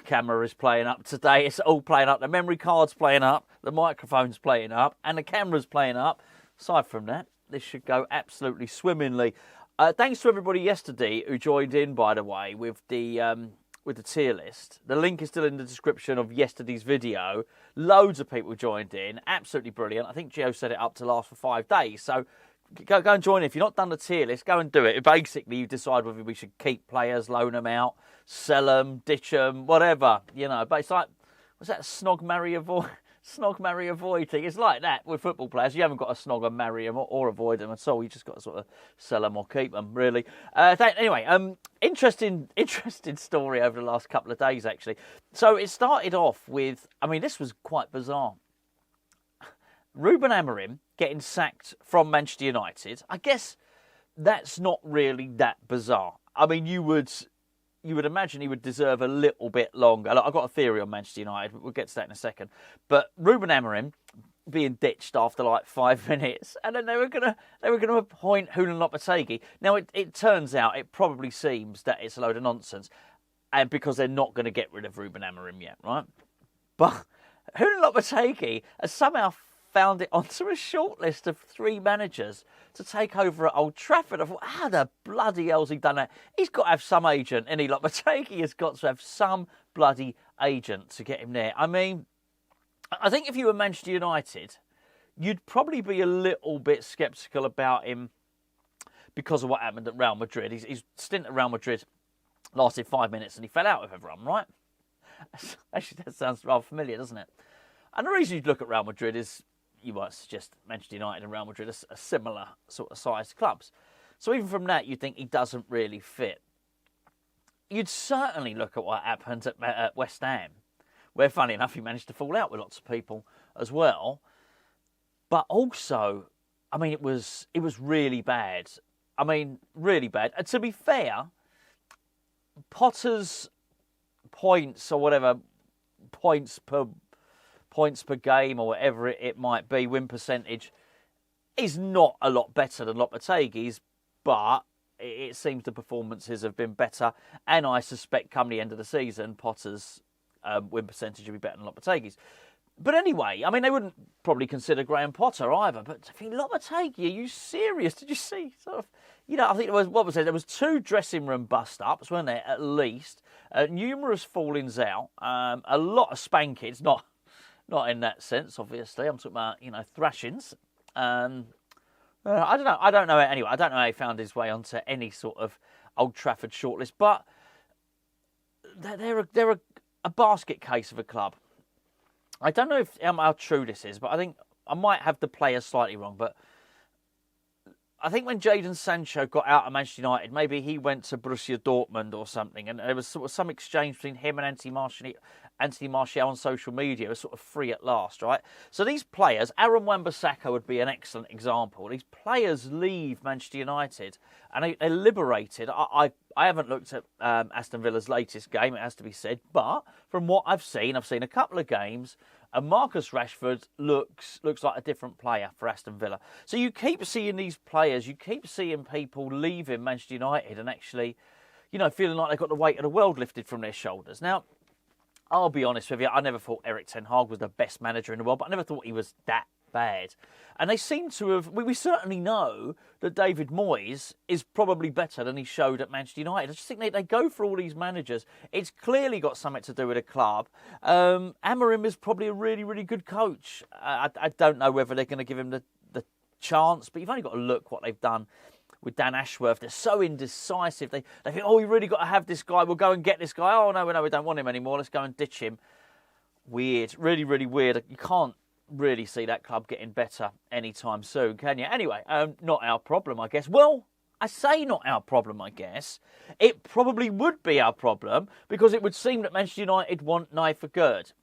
camera is playing up today. It's all playing up. The memory card's playing up. The microphone's playing up. And the camera's playing up. Aside from that, this should go absolutely swimmingly. Thanks to everybody yesterday who joined in, by the way, with the tier list. The link is still in the description of yesterday's video. Loads of people joined in. Absolutely brilliant. I think Gio set it up to last for 5 days. So go and join in. If you've not done the tier list, go and do it. Basically, you decide whether we should keep players, loan them out, sell them, ditch them, whatever. You know, but it's like, what's that, snog, marry, avoid? Snog, marry, avoid thing. It's like that with football players. You haven't got to snog and marry them or avoid them at all. You just got to sort of sell them or keep them, really. Anyway, interesting story over the last couple of days, actually. So it started off with, I mean, this was quite bizarre. Ruben Amorim getting sacked from Manchester United. I guess that's not really that bizarre. I mean, you would imagine he would deserve a little bit longer. I've got a theory on Manchester United, but we'll get to that in a second. But Ruben Amorim being ditched after like 5 minutes, and then they were gonna appoint Julen Lopetegui. Now it turns out, it probably seems that it's a load of nonsense, and because they're not going to get rid of Ruben Amorim yet, right? But Julen Lopetegui has somehow found it onto a short list of 3 managers to take over at Old Trafford. I thought, how the bloody hell's he done that? He's got to have some agent, and Lopetegui has got to have some bloody agent to get him there. I mean, I think if you were Manchester United, you'd probably be a little bit sceptical about him because of what happened at Real Madrid. His stint at Real Madrid lasted 5 minutes and he fell out with everyone, right? Actually, that sounds rather familiar, doesn't it? And the reason you'd look at Real Madrid is you might suggest Manchester United and Real Madrid are similar sort of sized clubs. So even from that, you'd think he doesn't really fit. You'd certainly look at what happened at West Ham, where, funny enough, he managed to fall out with lots of people as well. But also, I mean, it was really bad. I mean, really bad. And to be fair, Potter's points or whatever, points per game or whatever it might be, win percentage, is not a lot better than Lopetegui's, but it seems the performances have been better, and I suspect come the end of the season, Potter's win percentage will be better than Lopetegui's. But anyway, I mean, they wouldn't probably consider Graham Potter either, but I think Lopetegui, are you serious? Did you see sort of, you know, I think there was 2 dressing room bust-ups, weren't there, at least, numerous fallings out, a lot of spankings, not in that sense, obviously. I'm talking about, you know, thrashings. I don't know. Anyway, I don't know how he found his way onto any sort of Old Trafford shortlist, but they're a basket case of a club. I don't know how true this is, but I think I might have the players slightly wrong. But I think when Jadon Sancho got out of Manchester United, maybe he went to Borussia Dortmund or something, and there was sort of some exchange between him and Anthony Martial on social media. It was sort of free at last, right? So these players, Aaron Wan-Bissaka would be an excellent example. These players leave Manchester United and they're liberated. I haven't looked at Aston Villa's latest game, it has to be said, but from what I've seen a couple of games, and Marcus Rashford looks like a different player for Aston Villa. So you keep seeing these players, you keep seeing people leaving Manchester United and actually, you know, feeling like they've got the weight of the world lifted from their shoulders. Now, I'll be honest with you, I never thought Erik ten Hag was the best manager in the world, but I never thought he was that bad. And they seem to have, we certainly know that David Moyes is probably better than he showed at Manchester United. I just think they go for all these managers. It's clearly got something to do with a club. Amorim is probably a really, really good coach. I don't know whether they're going to give him the chance, but you've only got to look what they've done with Dan Ashworth. They're so indecisive. They think, oh, we really got to have this guy. We'll go and get this guy. Oh, no, we don't want him anymore. Let's go and ditch him. Weird. Really, really weird. You can't really see that club getting better anytime soon, can you? Anyway, not our problem, I guess. Well, I say not our problem, I guess. It probably would be our problem because it would seem that Manchester United want Nayef Aguerd.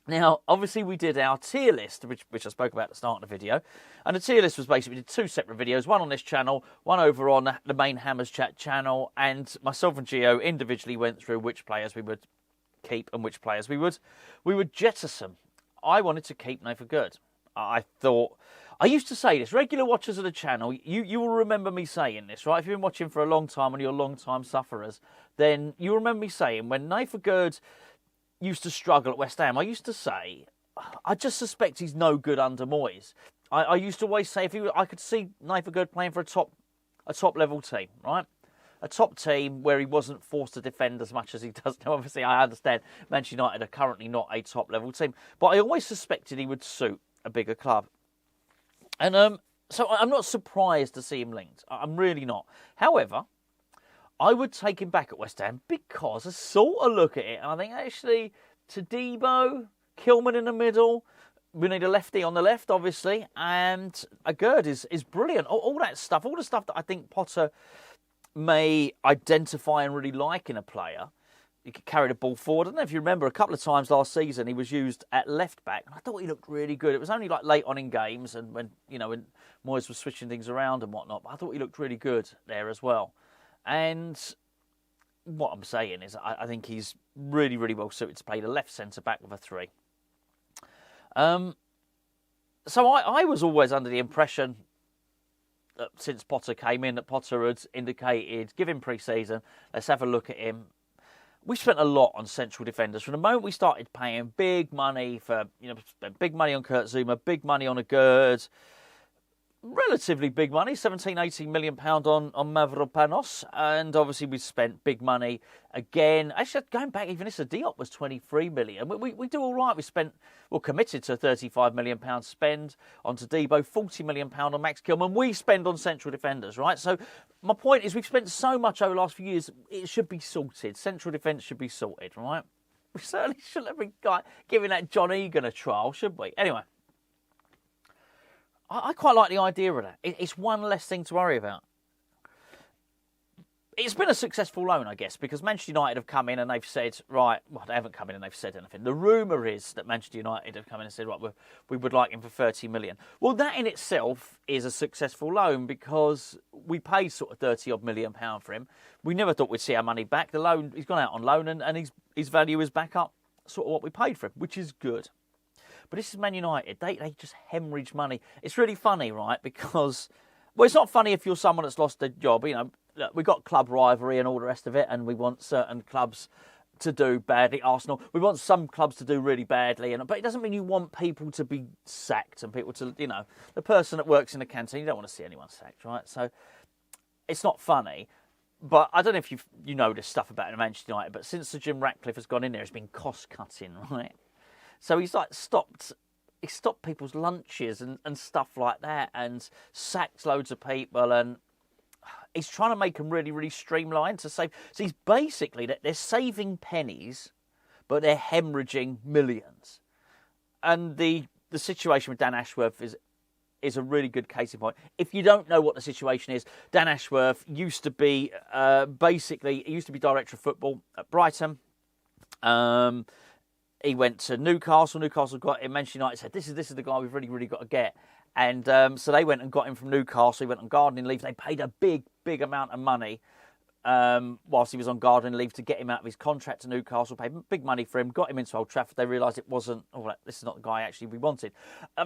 Now, obviously, we did our tier list, which I spoke about at the start of the video. And the tier list was basically, we did 2 separate videos, one on this channel, one over on the main Hammers Chat channel. And myself and Gio individually went through which players we would keep and which players we would jettison. I wanted to keep Nayef Aguerd. I thought, I used to say this, regular watchers of the channel, you will remember me saying this, right? If you've been watching for a long time and you're long-time sufferers, then you remember me saying when Nayef Aguerd used to struggle at West Ham, I used to say, I just suspect he's no good under Moyes. I used to always say I could see Nayef Aguerd playing for a top level team, right? A top team where he wasn't forced to defend as much as he does now. Obviously, I understand Manchester United are currently not a top level team, but I always suspected he would suit a bigger club. And so I'm not surprised to see him linked. I'm really not. However, I would take him back at West Ham because I sort of look at it and I think actually Todibo, Kilman in the middle, we need a lefty on the left, obviously, and Aguerd is brilliant. All that stuff, all the stuff that I think Potter may identify and really like in a player. He could carry the ball forward. I don't know if you remember, a couple of times last season he was used at left back, and I thought he looked really good. It was only like late on in games and when Moyes was switching things around and whatnot, but I thought he looked really good there as well. And what I'm saying is I think he's really, really well suited to play the left centre-back with a 3. So I was always under the impression that since Potter came in, that Potter had indicated, give him pre-season, let's have a look at him. We spent a lot on central defenders. From the moment we started paying big money for, spent big money on Kurt Zouma, big money on Aguerd, relatively big money, 17, 18 million pound on Mavropanos, and obviously we spent big money again. Actually, going back, even Issa Diop was 23 million. We do all right. Committed to 35 million pound spend on Todibo, 40 million pound on Max Kilman. We spend on central defenders, right? So my point is, we've spent so much over the last few years. It should be sorted. Central defence should be sorted, right? We certainly shouldn't have been giving that John Egan a trial, should we? Anyway. I quite like the idea of that. It's one less thing to worry about. It's been a successful loan, I guess, because Manchester United have come in and they've said, right, well, they haven't come in and they've said anything. The rumour is that Manchester United have come in and said, right, we would like him for 30 million. Well, that in itself is a successful loan because we paid sort of 30-odd million pound for him. We never thought we'd see our money back. The loan, he's gone out on loan and his value is back up sort of what we paid for him, which is good. But this is Man United. They just hemorrhage money. It's really funny, right? Because, well, it's not funny if you're someone that's lost their job. Look, we've got club rivalry and all the rest of it, and we want certain clubs to do badly. Arsenal, we want some clubs to do really badly, but it doesn't mean you want people to be sacked and people to, the person that works in the canteen, you don't want to see anyone sacked, right? So it's not funny. But I don't know if you know this stuff about Manchester United, but since Sir Jim Ratcliffe has gone in there, it's been cost cutting, right? So he's stopped people's lunches and stuff like that and sacked loads of people and he's trying to make them really, really streamlined to save. So he's basically, they're saving pennies, but they're hemorrhaging millions. And the situation with Dan Ashworth is a really good case in point. If you don't know what the situation is, Dan Ashworth used to be, director of football at Brighton. He went to Newcastle. Newcastle got him. Manchester United said, this is the guy we've really, really got to get. And so they went and got him from Newcastle. He went on gardening leave. They paid a big, big amount of money whilst he was on gardening leave to get him out of his contract to Newcastle. Paid big money for him. Got him into Old Trafford. They realised it wasn't, this is not the guy actually we wanted.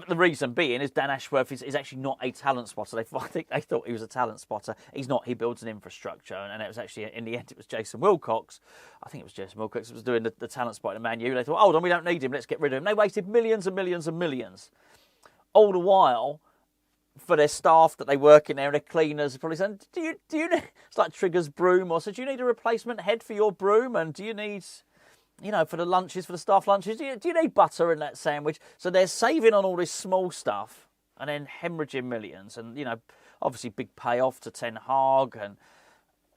The reason being is Dan Ashworth is actually not a talent spotter. I think they thought he was a talent spotter. He's not. He builds an infrastructure. And it was actually, in the end, it was Jason Wilcox. I think it was Jason Wilcox that was doing the talent spot at Man Utd. They thought, hold on, we don't need him. Let's get rid of him. They wasted millions and millions and millions. All the while, for their staff that they work in there, their cleaners, probably saying, do you need, it's like Trigger's broom, or so do you need a replacement head for your broom? And do you need, for the lunches, for the staff lunches, do you need butter in that sandwich? So they're saving on all this small stuff and then hemorrhaging millions. And, obviously big payoff to Ten Hag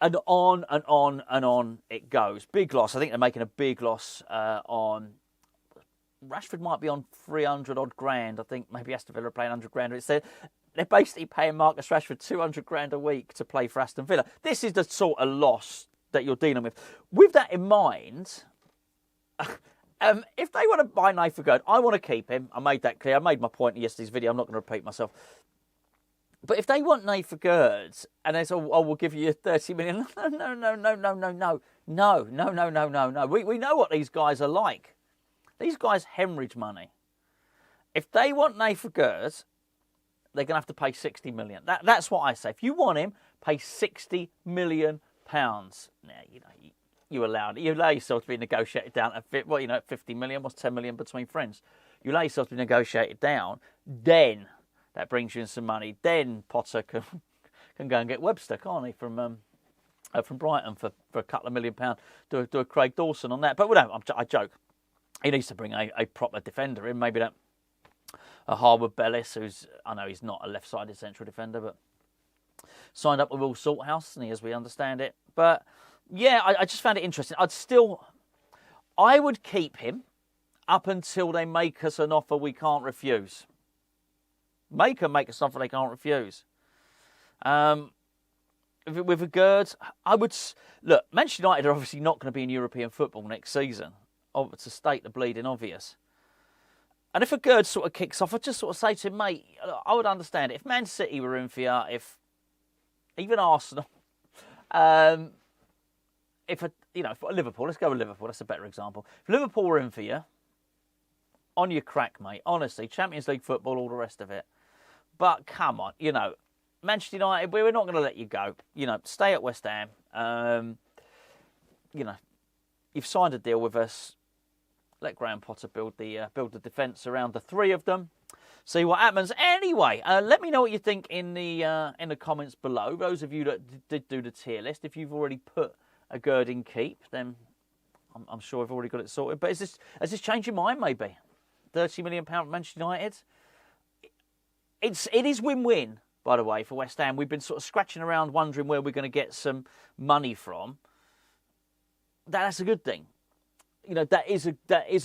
and on and on and on it goes. Big loss. I think they're making a big loss on... Rashford might be on 300 odd grand. I think maybe Aston Villa are playing 100 grand. They're basically paying Marcus Rashford 200 grand a week to play for Aston Villa. This is the sort of loss that you're dealing with. With that in mind, if they want to buy Nayef Aguerd, I want to keep him. I made that clear. I made my point in yesterday's video. I'm not going to repeat myself. But if they want Nayef Aguerd and they say, we'll give you 30 million. No. We know what these guys are like. These guys hemorrhage money. If they want Nayef Aguerd, they're going to have to pay 60 million. That's what I say. If you want him, pay 60 million pounds. Now, You allow yourself to be negotiated down at 50 million. What's 10 million between friends? You allow yourself to be negotiated down, then that brings you in some money. Then Potter can go and get Webster, can't he, from Brighton for a couple of £1 million. Do a Craig Dawson on that. But I joke. He needs to bring a proper defender in. Maybe a Harwood Bellis, I know he's not a left-sided central defender, but signed up with Will Salthouse, and as we understand it. But yeah, I just found it interesting. I would keep him up until they make us an offer we can't refuse. Make us an offer they can't refuse. With Aguerd, look, Manchester United are obviously not going to be in European football next season, to state the bleeding obvious. And if Aguerd sort of kicks off, I'd just sort of say to him, mate, I would understand it. If Man City were in for you, if even Arsenal, if Liverpool, let's go with Liverpool, that's a better example. If Liverpool were in for you, on your crack, mate, honestly, Champions League football, all the rest of it. But come on, Manchester United, we're not going to let you go. Stay at West Ham. You've signed a deal with us. Let Graham Potter build the defence around the three of them. See what happens. Anyway, let me know what you think in the comments below. Those of you that did do the tier list, if you've already put Aguerd in keep, then I'm sure I've already got it sorted. But has this changed your mind? Maybe £30 million for Manchester United. It is win-win, by the way, for West Ham. We've been sort of scratching around, wondering where we're going to get some money from. That's a good thing. That is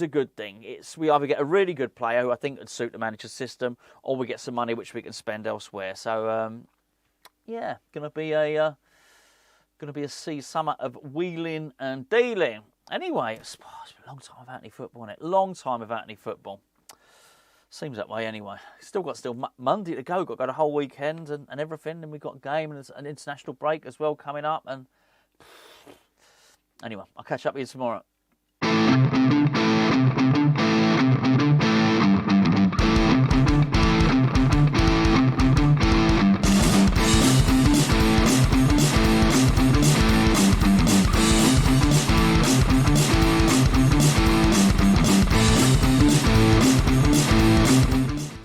a good thing. We either get a really good player who I think would suit the manager's system, or we get some money which we can spend elsewhere. So, going to be a summer of wheeling and dealing. Anyway, it's been a long time without any football, isn't it? Long time without any football. Seems that way anyway. Still Monday to go. Got to go the whole weekend and everything. And we've got a game and an international break as well coming up. And anyway, I'll catch up with you tomorrow.